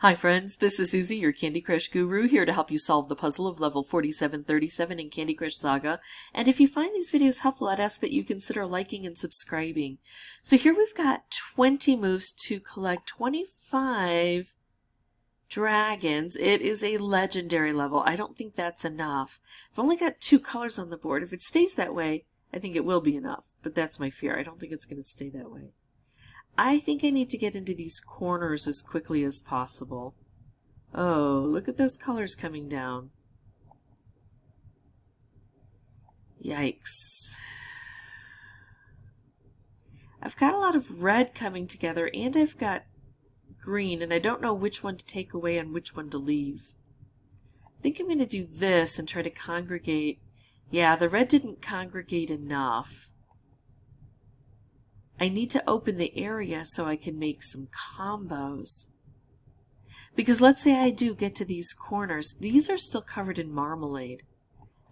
Hi friends, this is Suzy, your Candy Crush guru, here to help you solve the puzzle of level 4737 in Candy Crush Saga. And if you find these videos helpful, I'd ask that you consider liking and subscribing. So here we've got 20 moves to collect 25 dragons. It is a legendary level. I don't think that's enough. I've only got 2 colors on the board. If it stays that way, I think it will be enough. But that's my fear. I don't think it's going to stay that way. I think I need to get into these corners as quickly as possible. Oh, look at those colors coming down. Yikes. I've got a lot of red coming together and I've got green, and I don't know which one to take away and which one to leave. I think I'm going to do this and try to congregate. Yeah, the red didn't congregate enough. I need to open the area so I can make some combos. Because let's say I do get to these corners. These are still covered in marmalade.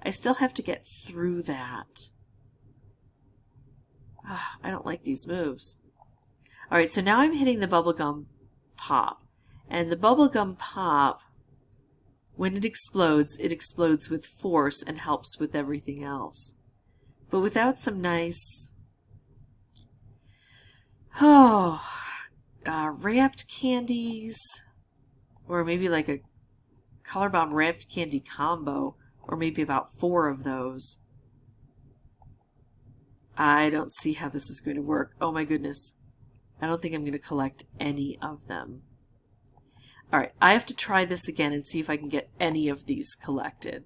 I still have to get through that. I don't like these moves. Alright, so now I'm hitting the bubblegum pop. And the bubblegum pop, when it explodes with force and helps with everything else. But without some nice... wrapped candies, or maybe like a color bomb wrapped candy combo, or maybe about 4 of those. I don't see how this is going to work. Oh my goodness. I don't think I'm going to collect any of them. Alright, I have to try this again and see if I can get any of these collected.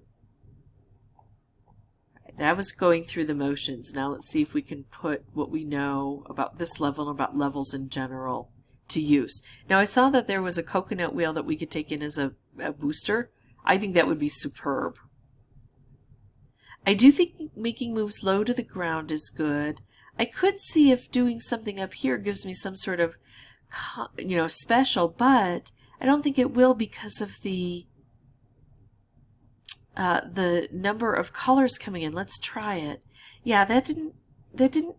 That was going through the motions. Now let's see if we can put what we know about this level and about levels in general to use. Now I saw that there was a coconut wheel that we could take in as a booster. I think that would be superb. I do think making moves low to the ground is good. I could see if doing something up here gives me some sort of, special, but I don't think it will because of the number of colors coming in. Let's try it. Yeah, that didn't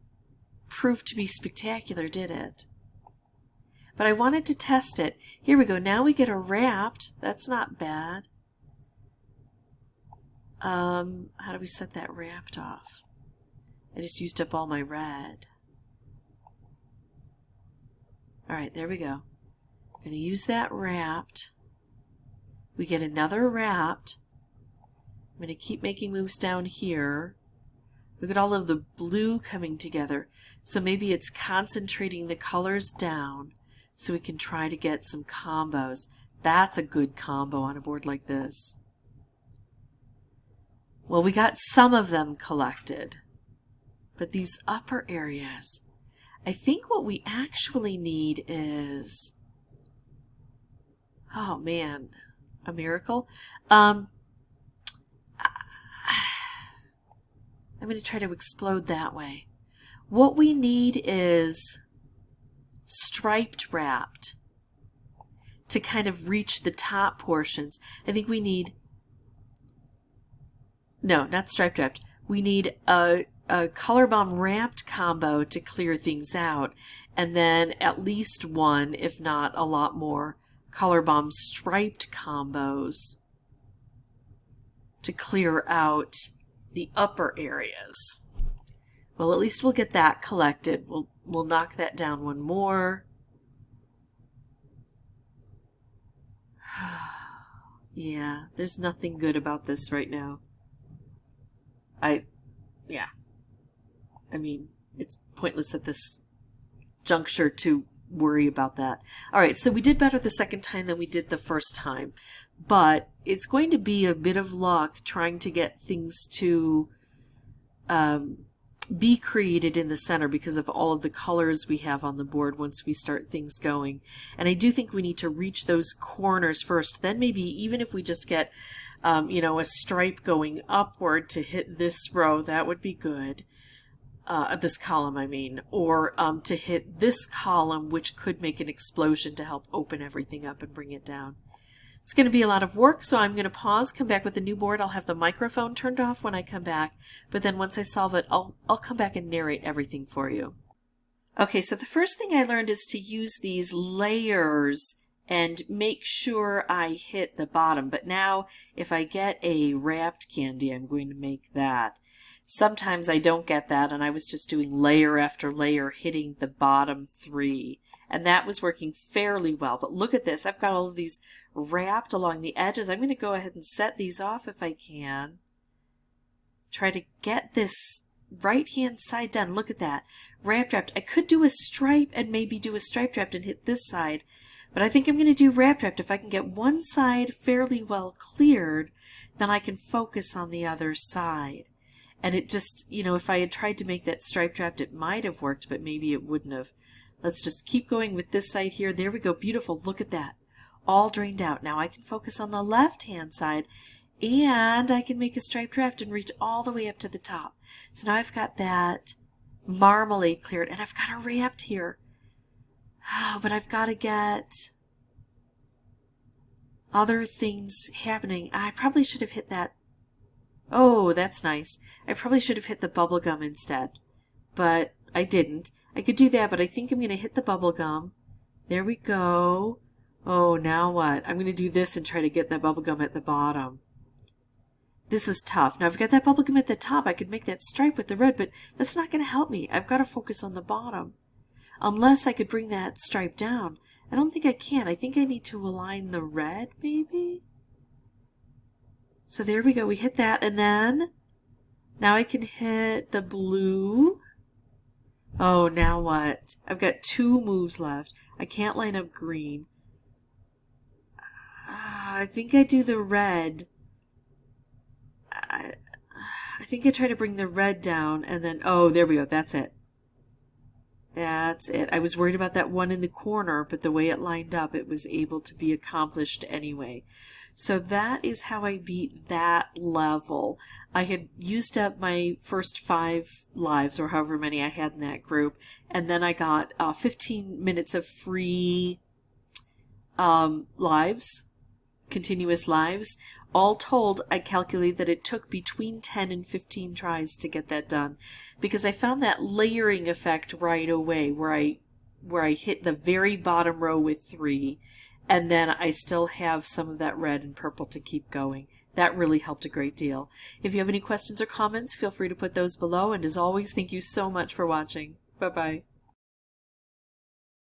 prove to be spectacular, did it? But I wanted to test it. Here we go. Now we get a wrapped. That's not bad. How do we set that wrapped off? I just used up all my red. Alright, there we go. I'm going to use that wrapped. We get another wrapped. I'm going to keep making moves down here. Look at all of the blue coming together. So maybe it's concentrating the colors down so we can try to get some combos. That's a good combo on a board like this. Well, we got some of them collected. But these upper areas, I think what we actually need is... Oh man, a miracle. I'm going to try to explode that way. What we need is striped wrapped to kind of reach the top portions. I think we need... No, not striped wrapped. We need a color bomb wrapped combo to clear things out. And then at least one, if not a lot more, color bomb striped combos to clear out the upper areas. Well, at least we'll get that collected. We'll knock that down one more. Yeah, there's nothing good about this right now. I mean, it's pointless at this juncture to worry about that. Alright, so we did better the second time than we did the first time. But it's going to be a bit of luck trying to get things to be created in the center because of all of the colors we have on the board once we start things going. And I do think we need to reach those corners first. Then maybe even if we just get, a stripe going upward to hit this row, that would be good. This column, I mean. Or to hit this column, which could make an explosion to help open everything up and bring it down. It's going to be a lot of work, so I'm going to pause, come back with a new board. I'll have the microphone turned off when I come back, but then once I solve it, I'll come back and narrate everything for you. Okay, so the first thing I learned is to use these layers and make sure I hit the bottom. But now if I get a wrapped candy, I'm going to make that. Sometimes I don't get that, and I was just doing layer after layer, hitting the bottom 3. And that was working fairly well. But look at this. I've got all of these wrapped along the edges. I'm going to go ahead and set these off if I can. Try to get this right-hand side done. Look at that. Wrapped. I could do a stripe and maybe do a stripe wrapped and hit this side. But I think I'm going to do wrapped. If I can get one side fairly well cleared, then I can focus on the other side. And it just, you know, if I had tried to make that stripe wrapped, it might have worked, but maybe it wouldn't have. Let's just keep going with this side here. There we go. Beautiful. Look at that. All drained out. Now I can focus on the left-hand side, and I can make a striped wrapped and reach all the way up to the top. So now I've got that marmalade cleared, and I've got a wrapped here. Oh, but I've got to get other things happening. I probably should have hit that. Oh, that's nice. I probably should have hit the bubblegum instead, but I didn't. I could do that, but I think I'm going to hit the bubblegum. There we go. Oh, now what? I'm going to do this and try to get that bubblegum at the bottom. This is tough. Now, if I've got that bubblegum at the top, I could make that stripe with the red, but that's not going to help me. I've got to focus on the bottom. Unless I could bring that stripe down. I don't think I can. I think I need to align the red, maybe? So there we go. We hit that, and then now I can hit the blue. Oh, now what? I've got 2 moves left. I can't line up green. I think I do the red. I think I try to bring the red down, and then, oh, there we go. That's it. That's it. I was worried about that one in the corner, but the way it lined up, it was able to be accomplished anyway. So that is how I beat that level. I had used up my first 5 lives, or however many I had in that group, and then I got 15 minutes of free lives, continuous lives. All told, I calculate that it took between 10 and 15 tries to get that done, because I found that layering effect right away, where I hit the very bottom row with 3, and then I still have some of that red and purple to keep going. That really helped a great deal. If you have any questions or comments, feel free to put those below, and as always, thank you so much for watching. Bye-bye.